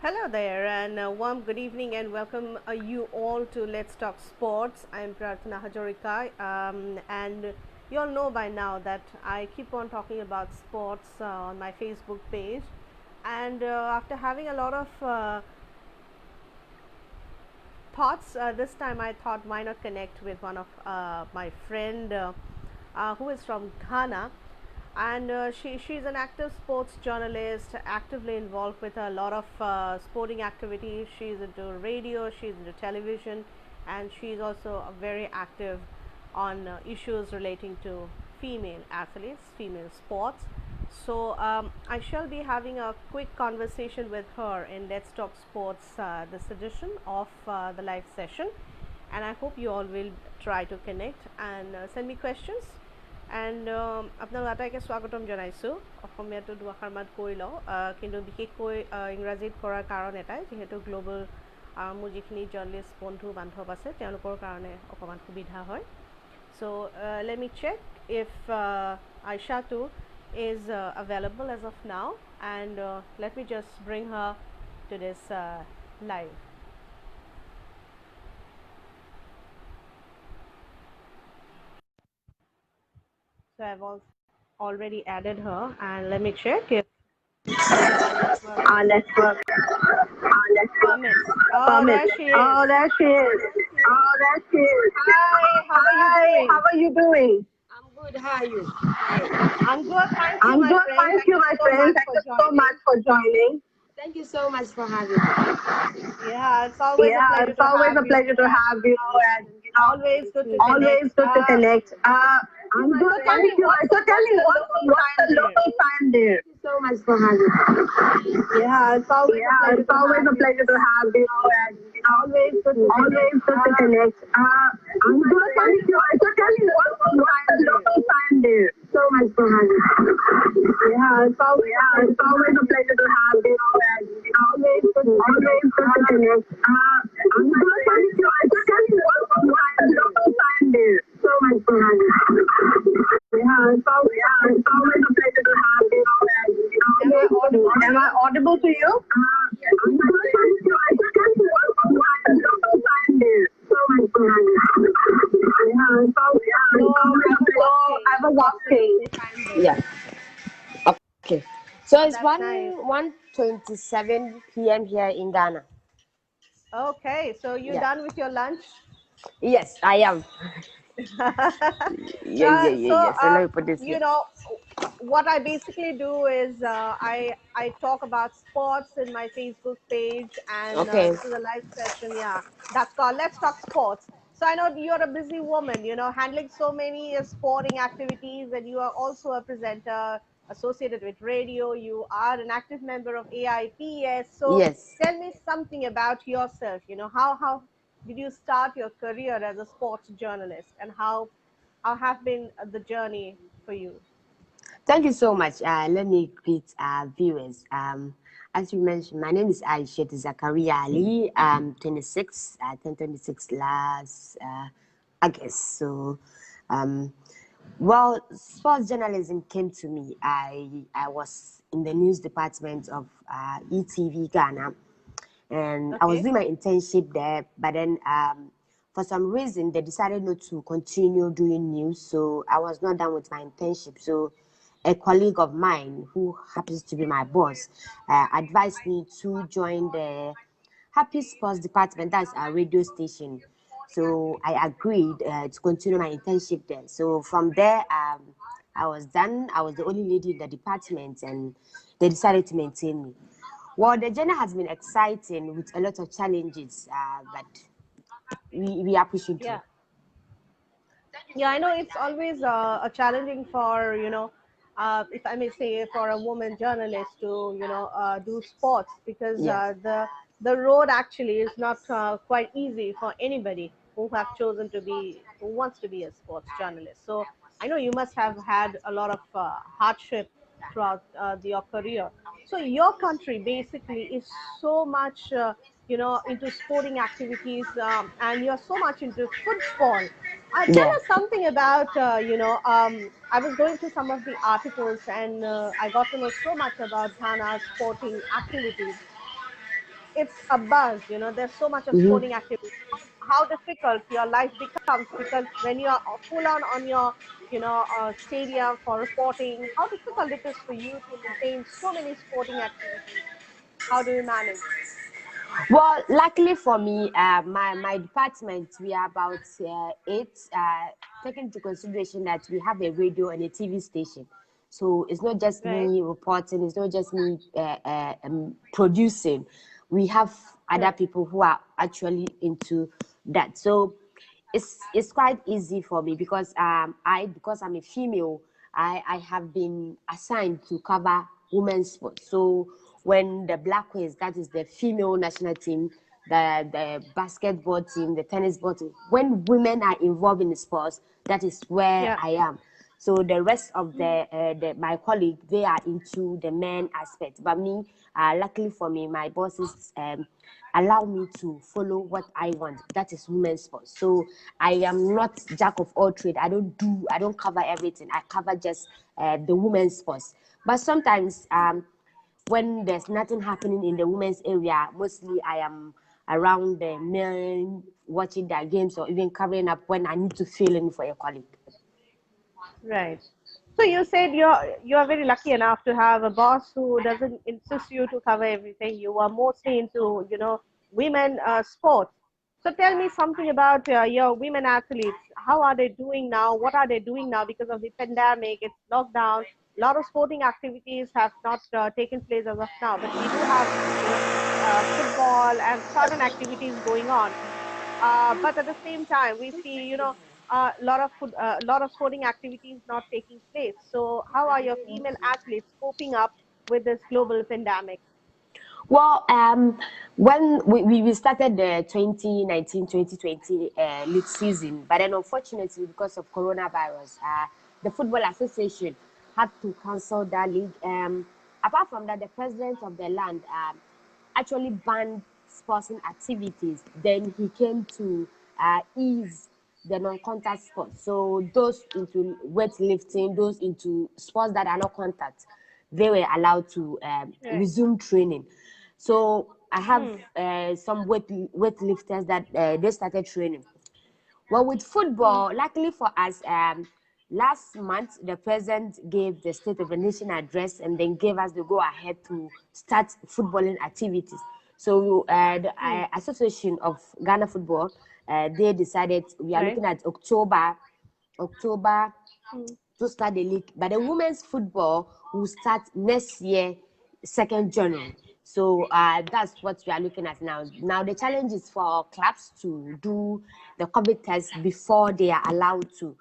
Hello there, and warm good evening, and welcome you all to Let's Talk Sports. I'm Prarthana Hajorika, and you all know by now that I keep on talking about sports on my Facebook page. And after having a lot of thoughts, this time I thought, why not connect with one of my friend who is from Ghana, and she's an active sports journalist, actively involved with a lot of sporting activities. She's into radio, she's into television, and she's also very active on issues relating to female athletes, female sports. So I shall be having a quick conversation with her in Let's Talk Sports, this edition of the live session, and I hope you all will try to connect and send me questions. And আপোনালোক আটাইকে স্বাগতম জনাইছোঁ। অসমীয়াটো দুআষাৰ মাত কৈ লওঁ, কিন্তু বিশেষকৈ ইংৰাজীত কৰাৰ কাৰণ এটাই, যিহেতু গ্ল'বেল মোৰ যিখিনি জাৰ্নেলিষ্ট বন্ধু বান্ধৱ আছে তেওঁলোকৰ কাৰণে অকণমান সুবিধা হয়। So let me check if Aiyshatu is available as of now, and let me just bring her to this live. So I've already added her, and let me check if our network permits. Oh, there she is. Oh, there she is. Oh, there she is. Hi, how are you doing? How are you doing? I'm good. How are you? I'm good. Thank you, I'm my good. friend. Thank you, my friend. Thank you so much for joining. Thank you so much for having me. Yeah, it's always a pleasure to have you. And Always good to always good to connect. I'm good. Thank you. So tell me, what's the local time there? Thank you so much for having me. Yeah, it's always a pleasure to have you. And always good to connect. I'm good. Thank you. So tell me, what's the local time there? So much for having me. Yeah, it's always a pleasure to have you. And always good to connect. I'm good. Thank you. So tell me, what's the local time there? So much for having me. Yeah, it's always a pleasure to have you. And am I audible to you? I'm good. Thank you. So tell me, what's the local time there? So much for having me. I was asking. Yeah. Okay. So it's That's nice. 1:27 p.m. here in Ghana. Okay, so you Yeah. done with your lunch? Yes, I am. Yeah. So let me put this You here. know, what I basically do is I talk about sports in my Facebook page, and Okay. this is a live session. Yeah, that's called Let's Talk Sports. So I know you're a busy woman, handling so many sporting activities, and you are also a presenter associated with radio. You are an active member of AIPS. So Yes. tell me something about yourself. How did you start your career as a sports journalist, and how have been the journey for you? Thank you so much. Let me greet our viewers. As you mentioned, my name is Aiyshatu Zakaria Ali. I'm 26. I turned 26 last August. So, um, well, sports journalism came to me. I was in the news department of ETV Ghana, and I was Okay. doing my internship there. But then, for some reason, they decided not to continue doing news. So I was not done with my internship. So a colleague of mine who happens to be my boss advised me to join the Happy Sports department. That's our radio station. So I agreed to continue my internship there. So from there, I was done. I was the only lady in the department, and they decided to maintain me. Well, the journey has been exciting with a lot of challenges, but we are pushing through. Yeah. Yeah, I know it's always a challenging for, if I may say, for a woman journalist to, do sports, because Yes. the road actually is not quite easy for anybody who have chosen to be, who wants to be a sports journalist. So I know you must have had a lot of hardship throughout your career. So your country basically is so much, into sporting activities, and you're so much into football. Tell Yeah. us something about, I was going through some of the articles, and I got to know so much about Ghana's sporting activities. it's a buzz, there's so much of Mm-hmm. sporting activity. How difficult your life becomes, because when you are full on your stadium for reporting, how difficult it is for you to maintain so many sporting activities. How do you manage? Well, luckily for me, my department, we are about eight. Taking into consideration that we have a radio and a TV station, so it's not just Right. me reporting. It's not just me producing. We have other Right. people who are actually into that. So it's quite easy for me because because I'm a female, I have been assigned to cover women's sports. So when the Black Queens, that is the female national team, the basketball team, the tennis ball team, when women are involved in the sports, that is where Yeah. I am. So the rest of Mm. my colleague, they are into the men aspect. But me, luckily for me, my bosses allow me to follow what I want. That is women's sports. So I am not jack of all trade. I don't cover everything. I cover just the women's sports. But sometimes when there's nothing happening in the women's area, mostly I am around the men watching their games or even covering up when I need to fill in for a colleague. Right. So you said you're very lucky enough to have a boss who doesn't insist you to cover everything. You are mostly into women sports. So tell me something about your women athletes. How are they doing now? What are they doing now because of the pandemic? It's lockdown. A lot of sporting activities have not taken place as of now, but we do have football and certain activities going on. But at the same time, we see, a lot of sporting activities not taking place. So, how are your female athletes coping up with this global pandemic? Well, when we started the 2019-2020 league season, but then unfortunately because of coronavirus, the Football Association had to cancel that league. Apart from that, the president of the land actually banned sporting activities. Then he came to ease the non-contact sports. So those into weightlifting, those into sports that are not contact, they were allowed to Right. resume training. So I have Mm. some weightlifters that they started training. Well, with Mm. football, luckily for us, last month the president gave the State of the Nation address and then gave us the go ahead to start footballing activities. So the Mm. Association of Ghana Football, they decided we are Right. looking at October Mm. to start the league. But the women's football will start next year, 2nd January. So that's what we are looking at now. Now the challenge is for clubs to do the COVID test before they are allowed to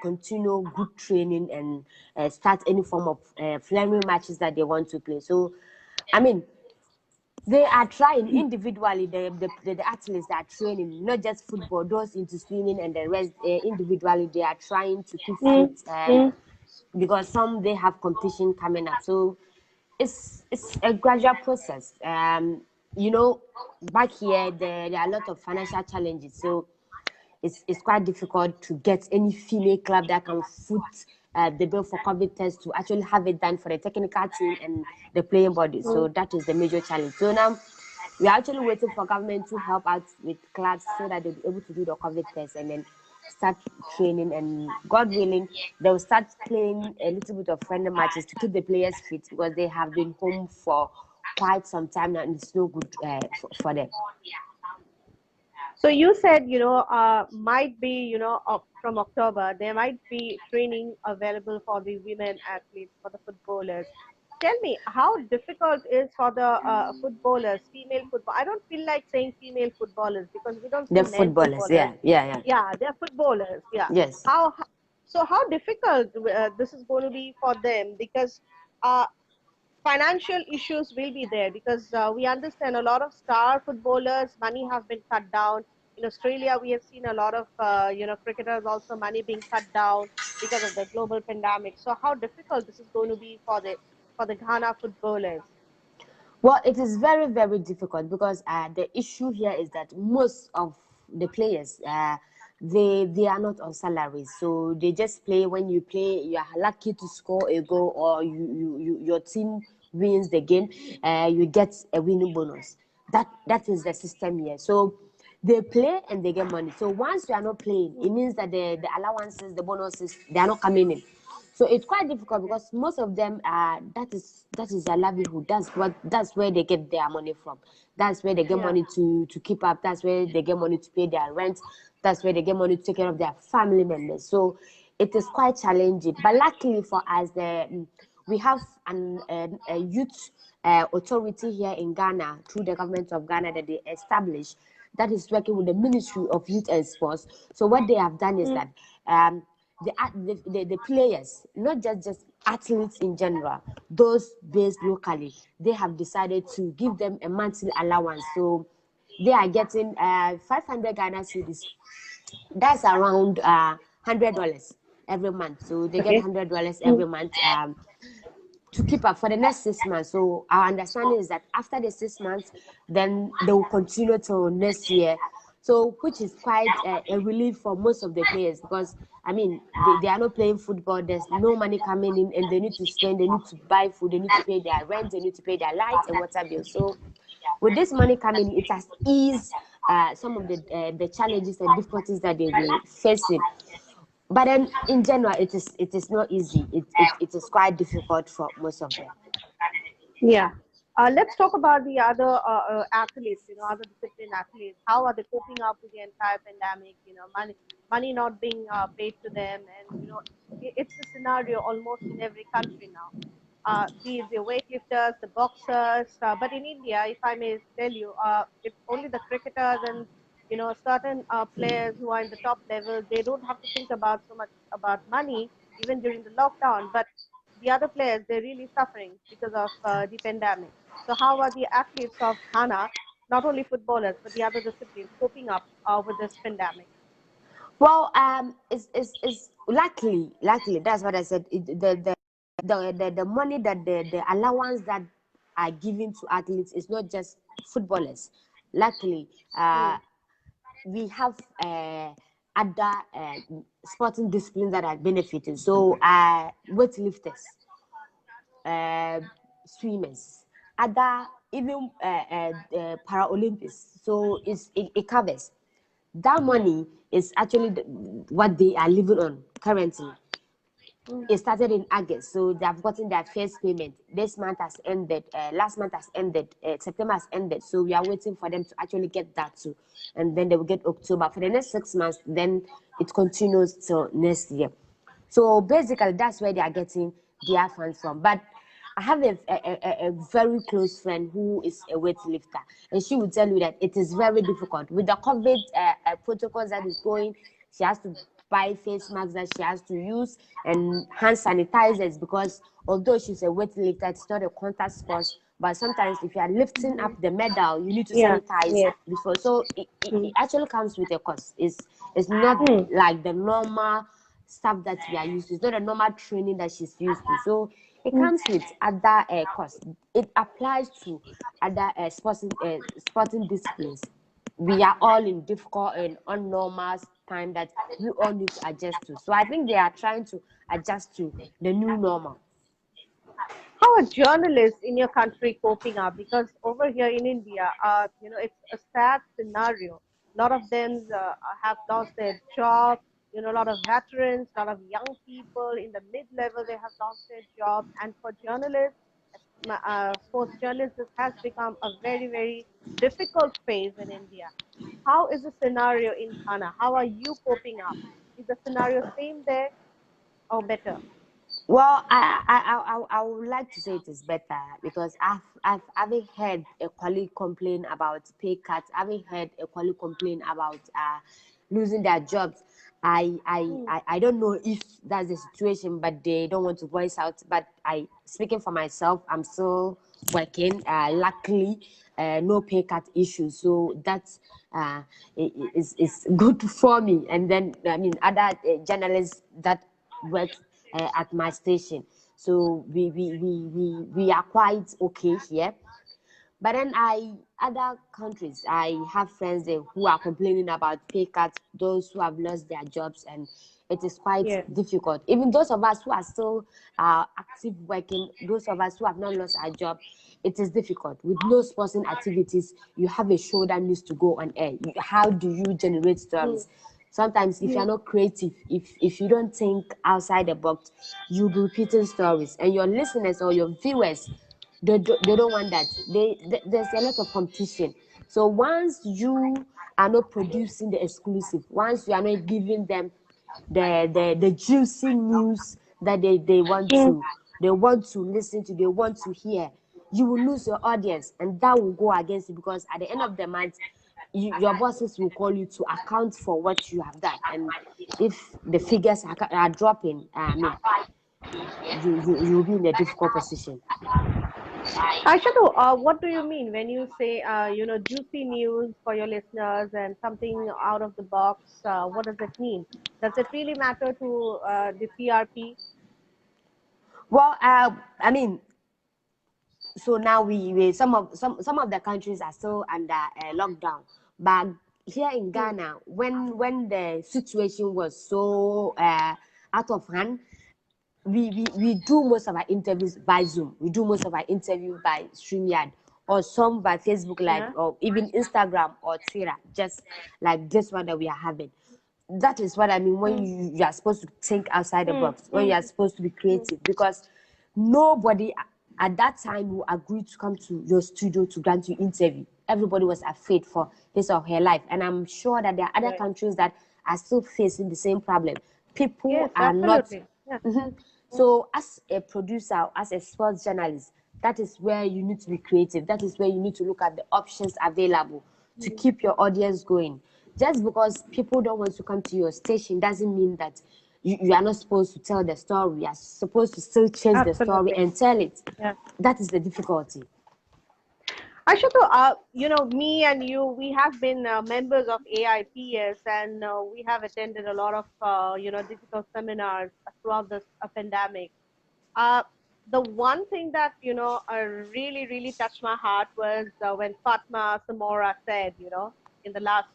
continue good training and start any form of friendly matches that they want to play. So, I mean, they are trying individually, the athletes that are training, not just football, those into swimming and the rest individually, they are trying to keep fit Mm. Mm. because some they have competition coming up. So it's a gradual process. You know, back here there are a lot of financial challenges. So it's quite difficult to get any female club that can foot the bill for COVID test to actually have it done for the technical team and the playing body. So Mm. that is the major challenge. So now we are actually waiting for government to help out with clubs so that they'll be able to do the COVID test and then start training. And God willing, they'll start playing a little bit of friendly matches to keep the players fit because they have been home for quite some time now and it's no good for them. So you said, might be, from October, there might be training available for the women athletes, for the footballers. Tell me, how difficult is for the footballers, female football? I don't feel like saying female footballers because we don't see The men footballers, footballers. yeah. Yeah, they're footballers. Yeah. Yes. So how difficult this is going to be for them? Because uh, financial issues will be there, because we understand a lot of star footballers money have been cut down. In Australia we have seen a lot of cricketers also money being cut down because of the global pandemic. So how difficult this is going to be for the Ghana footballers. Well, it is very, very difficult because the issue here is that most of the players, they are not on salaries, so they just play. When you play, you are lucky to score a goal or your team wins the game, you get a winning bonus. That is the system here. So they play and they get money. So once you are not playing, it means that the allowances, the bonuses, they are not coming in. So it's quite difficult because most of them that is their livelihood. That's where they get their money from. That's where they get Yeah. money to keep up. That's where they get money to pay their rent. That's where they get money to take care of their family members. So it is quite challenging. But luckily for us, we have a youth authority here in Ghana through the government of Ghana that they established that is working with the Ministry of Youth and Sports. So what they have done is that the players, not just athletes in general, those based locally, they have decided to give them a monthly allowance. So they are getting 500 Ghana cedis. That's around $100 every month. So they get Okay. $100 every month. To keep up for the next 6 months. So our understanding is that after the 6 months, then they will continue till next year. So which is quite a relief for most of the players because I mean they are not playing football. There's no money coming in, and they need to spend. They need to buy food. They need to pay their rent. They need to pay their lights and water bills. So with this money coming, it has eased some of the challenges and difficulties that they were facing. But then in general, it is not easy. It is quite difficult for most of them. Yeah. Let's talk about the other athletes, other discipline athletes. How are they coping up with the entire pandemic? Money not being paid to them, and it's the scenario almost in every country now. Be it the weightlifters, the boxers, but in India, if I may tell you, it's only the cricketers and certain players who are in the top level. They don't have to think about so much about money even during the lockdown, but the other players they're really suffering because of the pandemic. So how are the athletes of Ghana, not only footballers but the other disciplines, coping up with this pandemic? Well, it's luckily that's what I said. The money that the allowance that are given to athletes is not just footballers. Luckily, Mm. we have other sporting disciplines that are benefiting. So, weightlifters, uh, swimmers, other even Paralympics. So it covers. That Mm. money is actually what they are living on currently. Mm. It started in August, so they have gotten their first payment. This month has ended. Last month has ended. September has ended, so we are waiting for them to actually get that too, and then they will get October for the next 6 months. Then it continues till next year. So basically, that's where they are getting their funds from. But I have a very close friend who is a weightlifter, and she will tell you that it is very difficult with the COVID protocols that is going. She has to buy face masks that she has to use and hand sanitizers because although she's a weightlifter, it's not a contact sport. But sometimes if you are lifting up the medal, you need to Yeah. sanitize Yes. before. So it Mm. actually comes with a cost. It's not Mm. like the normal stuff that we are used to. It's not a normal training that she's used to. So it Mm. comes with other costs. It applies to other sporting disciplines. We are all in difficult and unnormal time that we all need to adjust to. So I think they are trying to adjust to the new normal. How are journalists in your country coping up? Because over here in India, it's a sad scenario. A lot of them have lost their job. A lot of veterans, a lot of young people in the mid-level, they have lost their job. And for journalists, sports journalists, this has become a very, very difficult phase in India. How is the scenario in Ghana? How are you coping up? Is the scenario same there or better? Well, I would like to say it is better because I've haven't heard a colleague complain about pay cuts. I haven't heard a colleague complain about losing their jobs. Mm. I don't know if that's the situation, but they don't want to voice out. But speaking for myself, I'm still working. Luckily, no pay cut issues, so that's is good for me. And then I mean, other journalists that work at my station. So we are quite okay here. But then other countries, I have friends there who are complaining about pay cuts, those who have lost their jobs, and it is quite Yes. difficult. Even those of us who are still active working, those of us who have not lost our job, it is difficult. With no sporting activities, you have a show that needs to go on air. How do you generate stories? Sometimes if you're not creative, if you don't think outside the box, you'll be repeating stories, and your listeners or your viewers, they don't want that. There's a lot of competition. So once you are not producing the exclusive, once you are not giving them the juicy news that they want to listen to, they want to hear, you will lose your audience, and that will go against you, because at the end of the month, your bosses will call you to account for what you have done. And if the figures are dropping, I mean, you'll be in a difficult position. Aishatu, what do you mean when you say, juicy news for your listeners and something out of the box? What does it mean? Does it really matter to the TRP? Well, I mean, so now we some of the countries are still under lockdown, but here in Hmm. Ghana, when the situation was so out of hand, we do most of our interviews by Zoom. We do most of our interviews by StreamYard, or some by Facebook Live, Yeah. or even Instagram or Twitter, just like this one that we are having. That is what I mean when Hmm. you are supposed to think outside the Hmm. box, when Hmm. you are supposed to be Hmm. creative, because nobody at that time will agree to come to your studio to grant you interview. Everybody was afraid for his or her life, and I'm sure that there are other Right. countries that are still facing the same problem. People Yes, are not. absolutely. Yeah. Mhm. Hmm. So, as a producer, as a sports journalist, that is where you need to be creative. That is where you need to look at the options available to keep your audience going. Just because people don't want to come to your station doesn't mean that you are not supposed to tell the story. You are supposed to still change the story Absolutely. and tell it. Yeah. That is the difficulty. Aishatu, me and you, we have been members of AIPS, and we have attended a lot of, digital seminars throughout this pandemic. Uh, the one thing that, really, really touched my heart was when Fatma Samora said, in the last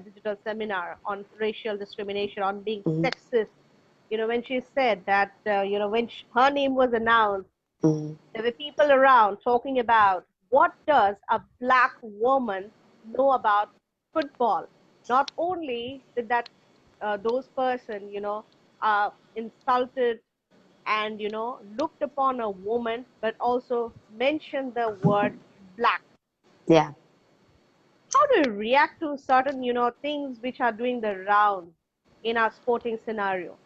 digital seminar on racial discrimination, on being Mm, sexist, when she said that, when her name was announced, mm, there were people around talking about what does a black woman know about football. Not only did that those person, insulted and looked upon a woman, but also mentioned the word black. yeah. How do you react to certain things which are doing the round in our sporting scenario?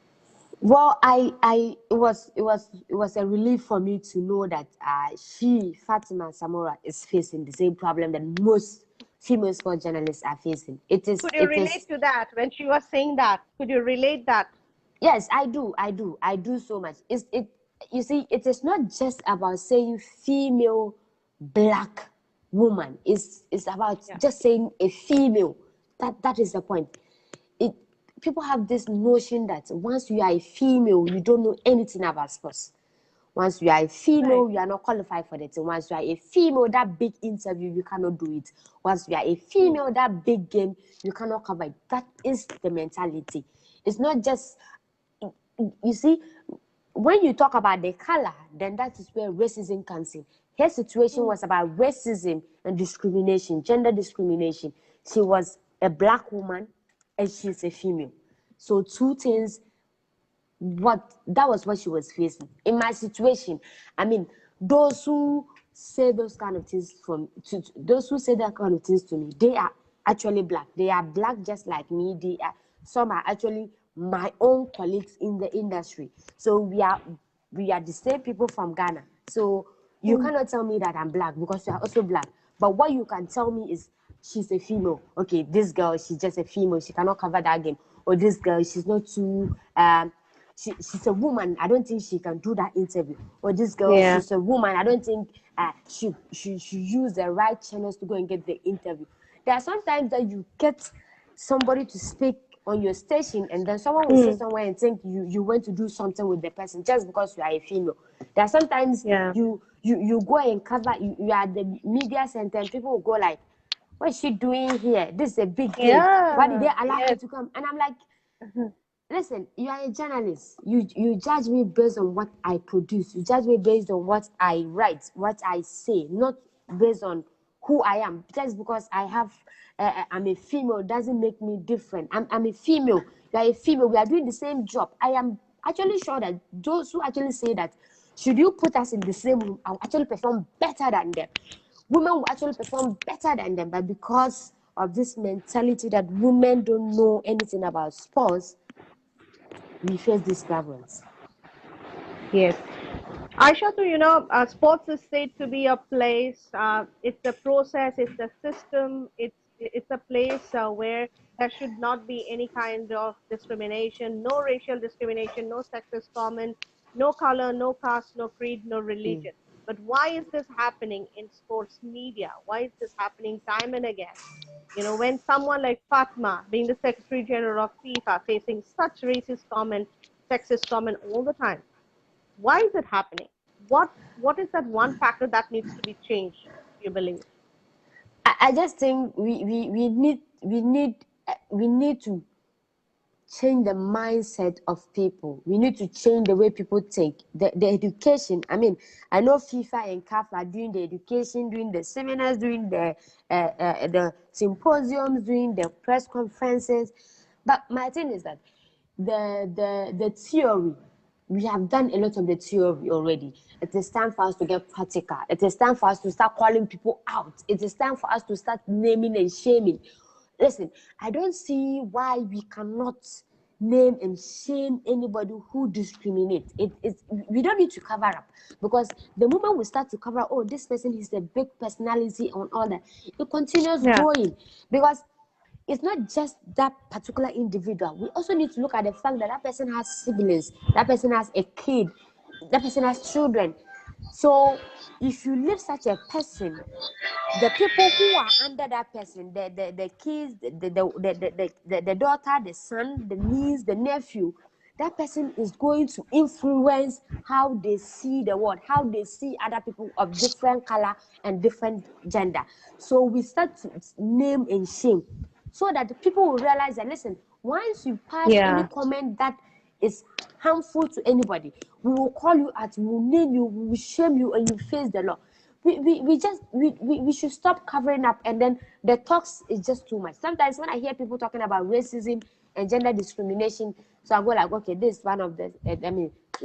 Well, it was a relief for me to know that Fatima Samora, is facing the same problem that most female sport journalists are facing. Could you It relate is to that when she was saying that? Could you relate that? Yes, I do so much. You see, it is not just about saying female black woman. It's about Yeah. just saying a female. That is the point. It People have this notion that once you are a female, you don't know anything about sports. Once you are a Right. female, you are not qualified for it. Once you are a female, that big interview, you cannot do it. Once you are a Hmm. female, that big game, you cannot cover it. That is the mentality. It's not just, you see, when you talk about the color, then that is where racism comes in. Her situation Hmm. was about racism and discrimination, gender discrimination. She was a black woman and she's a female. So two things, what that was what she was facing. In my situation, I mean, those who say those kind of things those who say that kind of things to me, they are actually black. They are black just like me. Some are actually my own colleagues in the industry. So we are the same people from Ghana. So you Hmm. cannot tell me that I'm black because you are also black. But what you can tell me is she's a female. Okay, this girl, she's just a female. She cannot cover that game. Or this girl, she's not too she's a woman. I don't think she can do that interview. Or this girl, Yeah. she's a woman. I don't think she use the right channels to go and get the interview. There are sometimes that you get somebody to speak on your station, and then someone will sit Hmm. somewhere and think you went to do something with the person just because you are a female. There are sometimes Yeah. you go and cover, you are at the media center, and people will go like, what is she doing here? This is a big game. Why did they Yeah. allow her Yes. to come? And I'm like, listen, you are a journalist. You judge me based on what I produce. You judge me based on what I write, what I say, not based on who I am. Just because I'm a female doesn't make me different. I'm a female. You are a female. We are doing the same job. I am actually sure that those who actually say that, should you put us in the same room, I'll actually perform better than them. Women will actually perform better than them, but because of this mentality that women don't know anything about sports, we face these problems. Yes. Aishatu, sports is said to be a place. It's a process. It's a system. It's a place where there should not be any kind of discrimination, no racial discrimination, no sexist comment, no color, no caste, no creed, no Mm. religion. But why is this happening in sports media? Why is this happening time and again? When someone like Fatma, being the Secretary General of FIFA, facing such racist comment, sexist comment all the time, why is it happening? What is that one factor that needs to be changed, you believe? I just think we need to change the mindset of people. We need to change the way people think. The education. I mean, I know FIFA and CAF are doing the education, doing the seminars, doing the symposiums, doing the press conferences. But my thing is that the theory, we have done a lot of the theory already. It is time for us to get practical. It is time for us to start calling people out. It is time for us to start naming and shaming. Listen, I don't see why we cannot name and shame anybody who discriminates. We don't need to cover up, because the moment we start to cover, oh, this person is a big personality and all that, it continues Yeah, growing. Because it's not just that particular individual. We also need to look at the fact that that person has siblings, that person has a kid, that person has children. So if you leave such a person, the people who are under that person, the kids, the daughter, the son, the niece, the nephew, that person is going to influence how they see the world, how they see other people of different color and different gender. So we start to name and shame, so that the people will realize that, listen, once you pass any yeah, comment that is harmful to anybody, we will call you out, we will name you, we will shame you, and you face the law. We should stop covering up, and then the talks is just too much. Sometimes when I hear people talking about racism and gender discrimination, so I go like, okay, this is one of the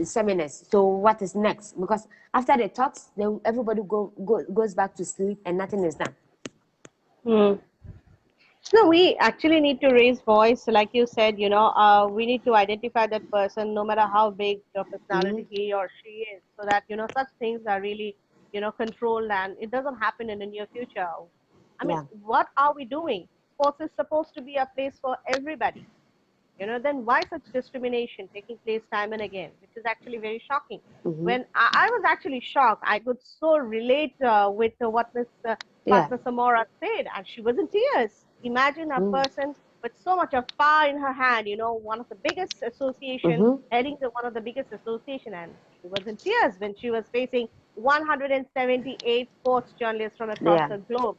seminars. So what is next? Because after the talks, then everybody goes back to sleep and nothing is done. hmm. No, we actually need to raise voice, like you said. We need to identify that person, no matter how big the Mm-hmm. personality he or she is, so that such things are really controlled, and it doesn't happen in the near future. I mean, Yeah. what are we doing? Sports is supposed to be a place for everybody. Then why such discrimination taking place time and again, which is actually very shocking. Mm-hmm. When I was actually shocked, I could so relate with what Miss Yeah. Fatma Samora said, and she was in tears. Imagine a Mm-hmm. person with so much of power in her hand, one of the biggest association, Mm-hmm. heading to one of the biggest association, and she was in tears when she was facing 178 sports journalists from across Yeah. the globe.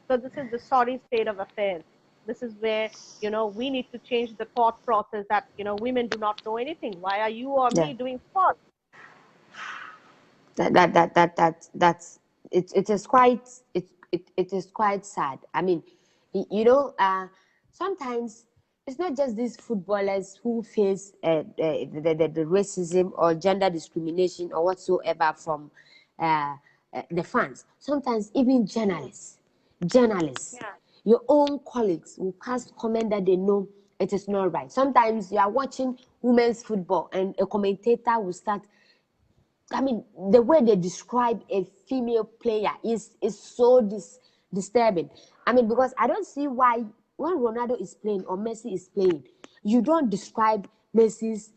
So this is the sorry state of affairs. This is where we need to change the thought process that women do not know anything. Why are you or Yeah. me doing sports? That's it is quite it is quite sad. I mean, sometimes it's not just these footballers who face the racism or gender discrimination or whatsoever from the fans. Sometimes even journalists, Yeah, your own colleagues will pass comment that they know it is not right. Sometimes you are watching women's football and a commentator will start, I mean, the way they describe a female player is so disturbing. I mean, because I don't see why when Ronaldo is playing or Messi is playing, you don't describe Messi's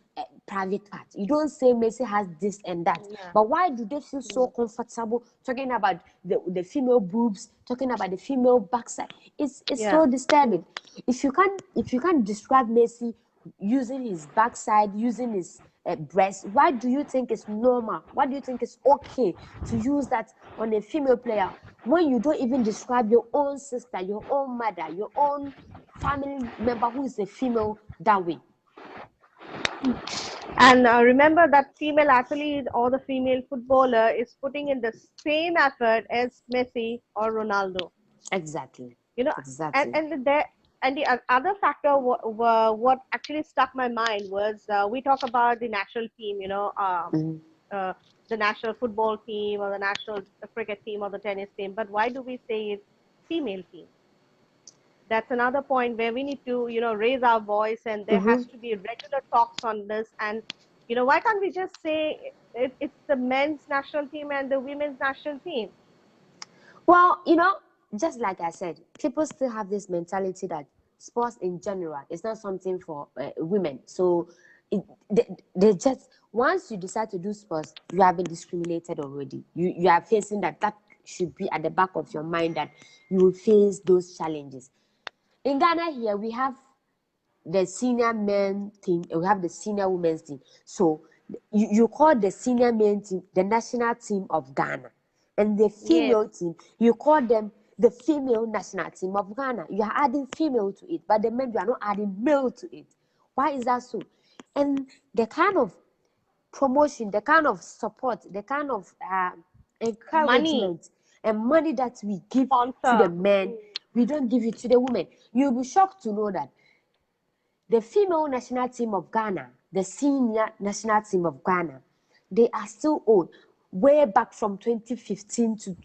private part. You don't say Messi has this and that. yeah, But why do they feel so comfortable talking about the female boobs, talking about the female backside? It's yeah, so disturbing. If you can't describe Messi using his backside, using his breast, why do you think it's normal? Why do you think it's okay to use that on a female player when you don't even describe your own sister, your own mother, your own family member who is a female that way? And remember that female athlete or the female footballer is putting in the same effort as Messi or Ronaldo. Exactly. You know, and Exactly. and there and the other factor, what actually stuck my mind was, we talk about the national team. Mm-hmm. Uh, the national football team or the national cricket team or the tennis team, but why do we say it's female team? That's another point where we need to, raise our voice, and there Mm-hmm. has to be regular talks on this. And why can't we just say it's the men's national team and the women's national team? Well, just like I said, people still have this mentality that sports in general is not something for women. So they just, once you decide to do sports, you have been discriminated already. You are facing that should be at the back of your mind, that you will face those challenges. In Ghana here, we have the senior men team, we have the senior women's team. So you call the senior men team the national team of Ghana, and the Yes. female team, you call them the female national team of Ghana. You are adding female to it, but the men, you are not adding male to it. Why is that so? And the kind of promotion, the kind of support, the kind of Money, encouragement and money that we give to the sponsor. men, we don't give it to the women. You'll be shocked to know that the female national team of Ghana, the senior national team of Ghana, they are still old, way back from 2015 to.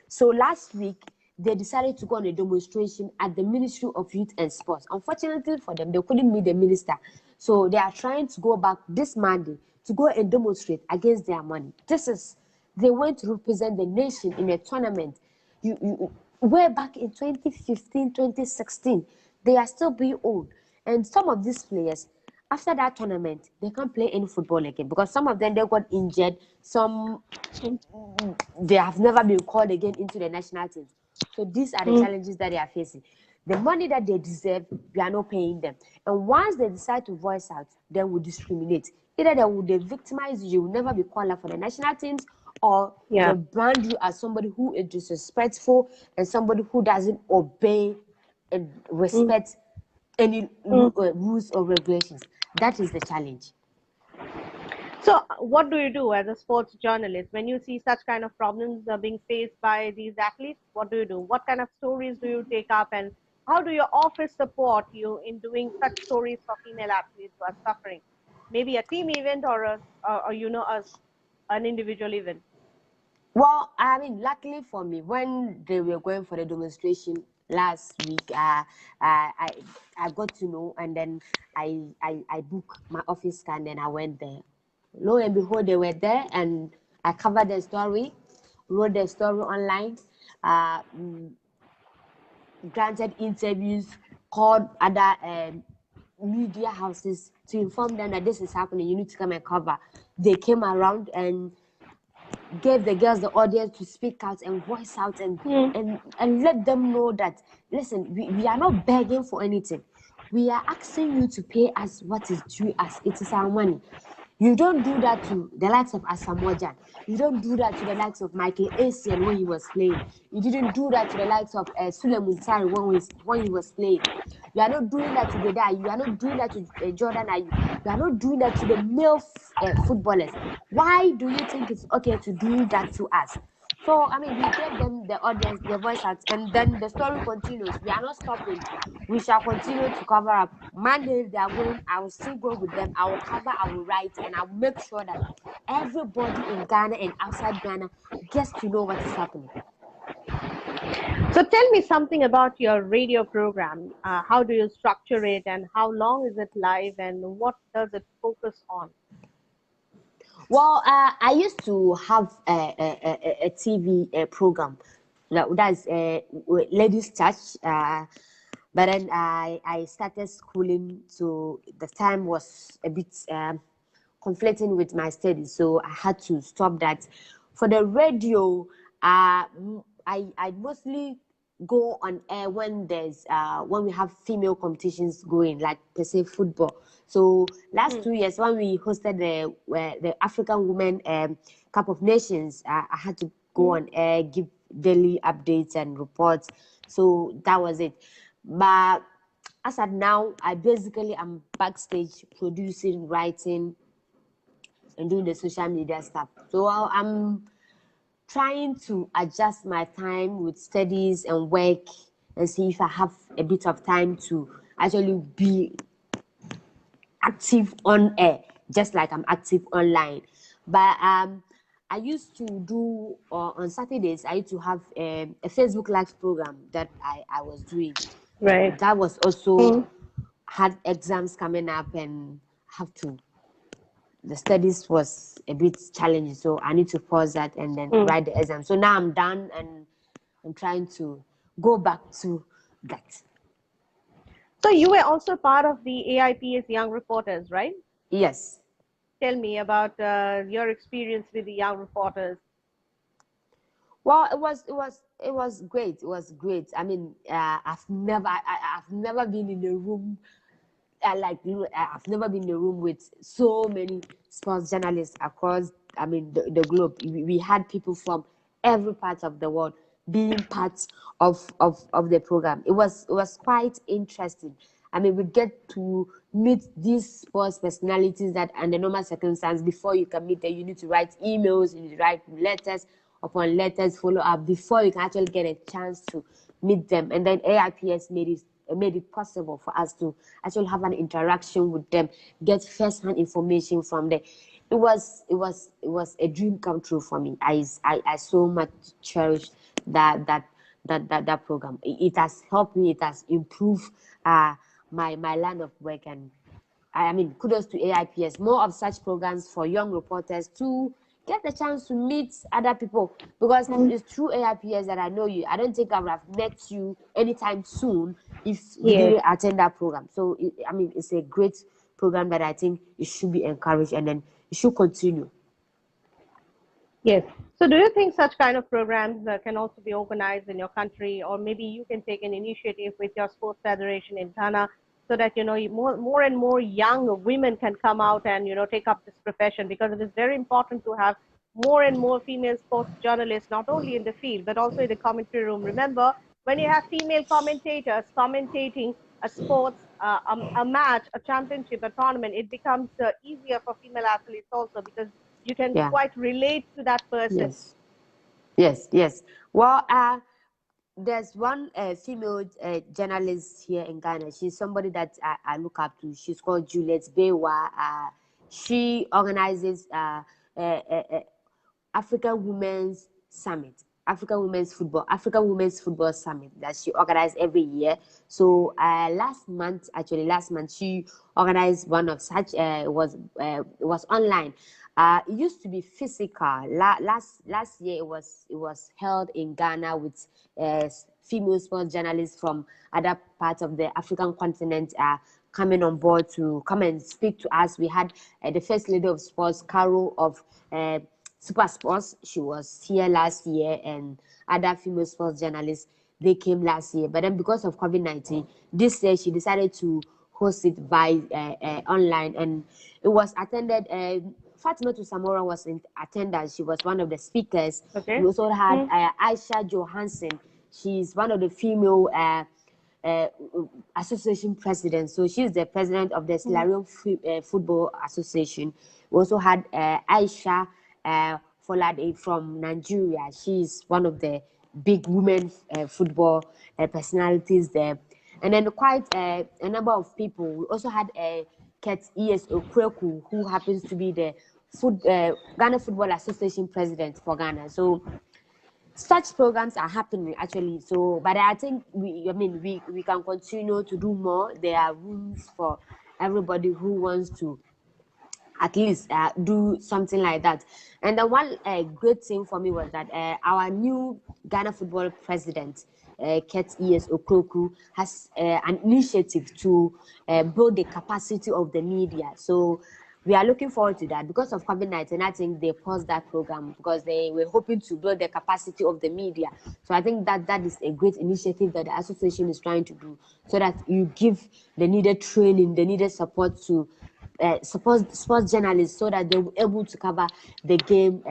So last week, they decided to go on a demonstration at the Ministry of Youth and Sports. Unfortunately for them, they couldn't meet the minister. So they are trying to go back this Monday to go and demonstrate against their money. They went to represent the nation in a tournament. Way back in 2015, 2016, they are still being old. And some of these players, after that tournament, they can't play any football again because some of them, they got injured. Some, they have never been called again into the national teams. So these are the challenges that they are facing. The money that they deserve, we are not paying them. And once they decide to voice out, then we discriminate. Either they victimize you, you will never be called up for the national teams, or they Yeah. brand you as somebody who is disrespectful and somebody who doesn't obey and respect any rules or regulations. That is the challenge. So, what do you do as a sports journalist when you see such kind of problems being faced by these athletes? What do you do? What kind of stories do you take up, and how do your office support you in doing such stories for female athletes who are suffering? Maybe a team event, or an individual event. Well, I mean, luckily for me, when they were going for the demonstration last week, I got to know, and then I booked my office scan, and I went there. Lo and behold, they were there, and I covered the story, wrote the story online, uh, granted interviews, called other media houses to inform them that this is happening. You need to come and cover. They came around and gave the girls the audience to speak out and voice out, and let them know that, listen, we are not begging for anything. We are asking you to pay us what is due us. It is our money. You don't do that to the likes of Asamoah. You don't do that to the likes of Michael Essien when he was playing. You didn't do that to the likes of Sule Muntari when he was playing. You are not doing that to Gedai. You are not doing that to Jordan Ayew. You are not doing that to the male footballers. Why do you think it's okay to do that to us? So, I mean, we gave them the audience, the voice out, and then the story continues. We are not stopping. We shall continue to cover up. Monday, if they are going, I will still go with them. I will cover, I will write, and I will make sure that everybody in Ghana and outside Ghana gets to know what is happening. So, tell me something about your radio program. How do you structure it, and how long is it live, and what does it focus on? Well, I used to have a TV program that's Ladies Touch. But then I started schooling, so the time was a bit conflicting with my studies, so I had to stop that. For the radio, I mostly go on air when when we have female competitions going, like per se football. So last 2 years when we hosted the African Women Cup of Nations, I had to go on air, give daily updates and reports. So that was it. But as at now, I basically am backstage producing, writing, and doing the social media stuff. So I'm trying to adjust my time with studies and work and see if I have a bit of time to actually be active on air, just like I'm active online. But I used to do on Saturdays. I used to have a Facebook Live program that I was doing. Right. That was also had exams coming up and have to. The studies was a bit challenging, so I need to pause that and then write the exam. So now I'm done and I'm trying to go back to that. So you were also part of the AIPS Young Reporters, right? Yes. Tell me about your experience with the young reporters. Well, it was great. It was great. I mean, I've never been in a room I've never been in a room with so many sports journalists across, I mean, the globe. We had people from every part of the world being part of the program. It was quite interesting. I mean, we get to meet these sports personalities that under normal circumstances, before you can meet them, you need to write emails, you need to write letters upon letters, follow up before you can actually get a chance to meet them. And then AIPS made it possible for us to actually have an interaction with them, get first-hand information from them. It was a dream come true for me. I so much cherish that program. It has helped me. It has improved my line of work, and I mean, kudos to AIPS. More of such programs for young reporters to get the chance to meet other people, because it's through AIPS that I know you. I don't think I would have met you anytime soon if you Yes. didn't attend that program. So, I mean, it's a great program that I think it should be encouraged, and then it should continue. Yes. So, do you think such kind of programs can also be organized in your country, or maybe you can take an initiative with your sports federation in Ghana, so that more and more young women can come out and take up this profession, because it is very important to have more and more female sports journalists, not only in the field but also in the commentary room. Remember, when you have female commentators commentating a sports, a match, a championship, a tournament, it becomes easier for female athletes also, because you can Yeah. quite relate to that person. Yes. Yes. Yes. Well, there's one female journalist here in Ghana. She's somebody that I look up to. She's called Juliet Bewa. She organizes African Women's Summit, African Women's Football Summit that she organized every year. So last month, she organized one of such. It was online. It used to be physical. Last year, it was held in Ghana with female sports journalists from other parts of the African continent coming on board to come and speak to us. We had the first lady of sports, Carol of Super Sports. She was here last year, and other female sports journalists, they came last year. But then because of COVID-19, this year she decided to host it by online, and it was attended. Fatima Samora was in attendance. She was one of the speakers. Okay. We also had Aisha Johansson. She's one of the female uh, association president. So she's the president of the Sierra Football Association. We also had Aisha Folade from Nigeria. She's one of the big women football personalities there. And then quite a number of people. We also had Ket E.S. Okweku, who happens to be the Ghana Football Association president for Ghana. So such programs are happening actually. So, but I think we can continue to do more. There are rooms for everybody who wants to at least do something like that. And the one great thing for me was that our new Ghana football president, Ket E.S. Okroku, has an initiative to build the capacity of the media. So we are looking forward to that. Because of COVID-19, I think they paused that program because they were hoping to build the capacity of the media. So I think that is a great initiative that the association is trying to do, so that you give the needed training, the needed support to support sports journalists, so that they will be able to cover the game.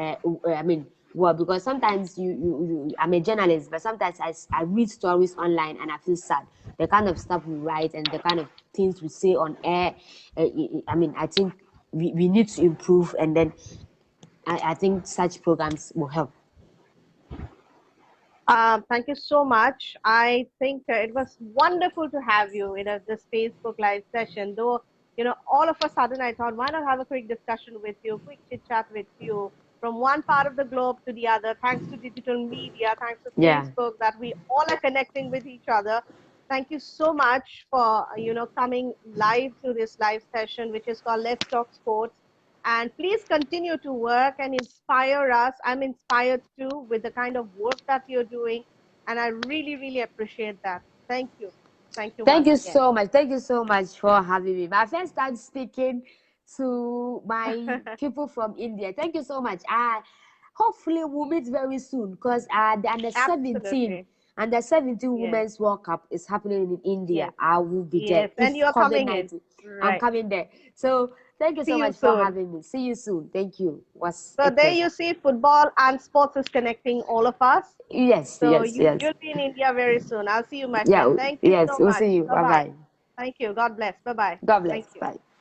well, because sometimes I'm a journalist, but sometimes I read stories online and I feel sad. The kind of stuff we write and the kind of things we say on air. I mean, I think we need to improve, and then I think such programs will help. Thank you so much. I think it was wonderful to have you in this Facebook Live session. Though, all of a sudden I thought, why not have a quick discussion with you, quick chit chat with you from one part of the globe to the other, thanks to digital media, thanks to Yeah. Facebook, that we all are connecting with each other. Thank you so much for, coming live to this live session, which is called Let's Talk Sports. And please continue to work and inspire us. I'm inspired too with the kind of work that you're doing. And I really, really appreciate that. Thank you. Thank you Thank once you again. so much. Thank you so much for having me. My first time speaking to my people from India. Thank you so much. Hopefully we'll meet very soon, because the Absolutely. under 17 Yes. Women's World Cup is happening in India. Yes. I will be there Yes. And if you're COVID coming in. 19. I'm Right. coming there. So thank you so See you much for soon. having me. See you soon. Thank you. It was So a there pleasure. you see, football and sports is connecting all of us. Yes, So yes, yes. you'll be in India very soon. I'll see you, my Yeah, friend. Thank you yes. so We'll much. see you. Bye Bye bye. bye. Thank you. God bless. Bye bye. God bless. Thank you. Bye.